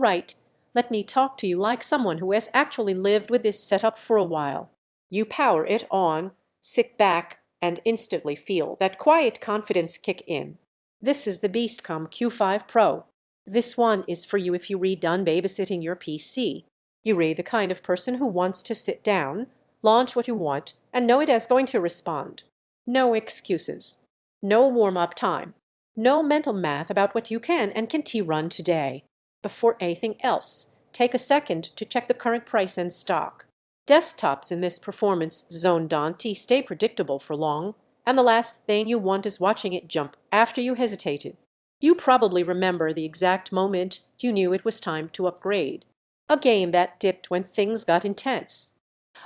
Alright, let me talk to you like someone who has actually lived with this setup for a while. You power it on, sit back, and instantly feel that quiet confidence kick in. This is the BEASTCOM Q5 Pro. This one is for you if you're done babysitting your PC. You're the kind of person who wants to sit down, launch what you want, and know it is going to respond. No excuses. No warm-up time. No mental math about what you can and can't run today. Before anything else, take a second to check the current price and stock. Desktops in this performance zone don't stay predictable for long, and the last thing you want is watching it jump after you hesitated. You probably remember the exact moment you knew it was time to upgrade. A game that dipped when things got intense.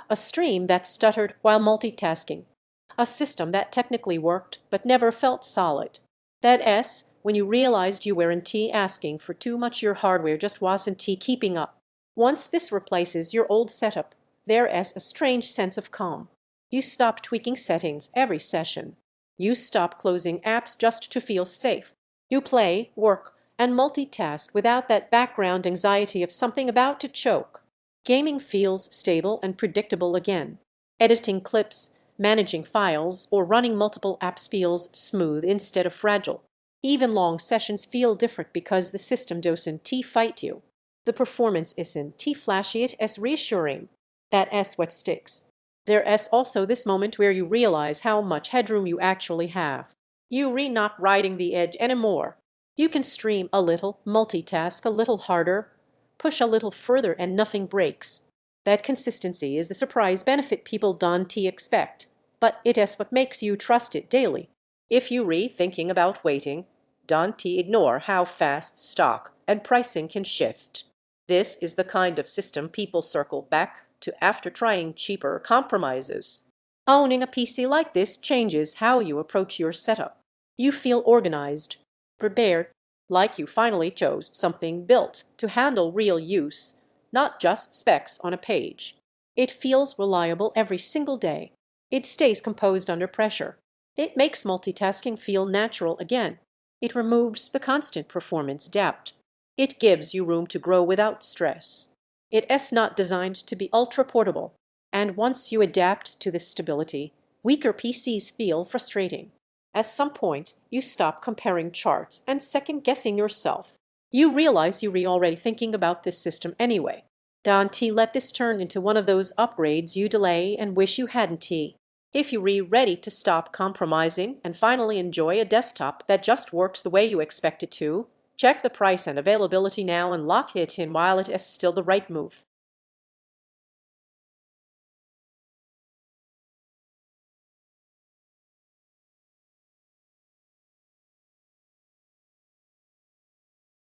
A stream that stuttered while multitasking. A system that technically worked but never felt solid. That S when you realized you weren't asking for too much, your hardware just wasn't keeping up. Once this replaces your old setup, there's a strange sense of calm. You stop tweaking settings every session. You stop closing apps just to feel safe. You play, work, and multitask without that background anxiety of something about to choke. Gaming feels stable and predictable again. Editing clips, managing files, or running multiple apps feels smooth instead of fragile. Even long sessions feel different because the system doesn't fight you. The performance isn't flashy, it's reassuring. That's what sticks. There's also this moment where you realize how much headroom you actually have. You're not riding the edge anymore. You can stream a little, multitask a little harder, push a little further, and nothing breaks. That consistency is the surprise benefit people don't expect, but it is what makes you trust it daily. If you're thinking about waiting, don't ignore how fast stock and pricing can shift. This is the kind of system people circle back to after trying cheaper compromises. Owning a PC like this changes how you approach your setup. You feel organized, prepared, like you finally chose something built to handle real use, not just specs on a page. It feels reliable every single day. It stays composed under pressure. It makes multitasking feel natural again. It removes the constant performance doubt. It gives you room to grow without stress. It's not designed to be ultra-portable, and once you adapt to this stability, weaker PCs feel frustrating. At some point, you stop comparing charts and second-guessing yourself. You realize you're already thinking about this system anyway. Don't let this turn into one of those upgrades you delay and wish you hadn't. If you're ready to stop compromising and finally enjoy a desktop that just works the way you expect it to, check the price and availability now and lock it in while it is still the right move.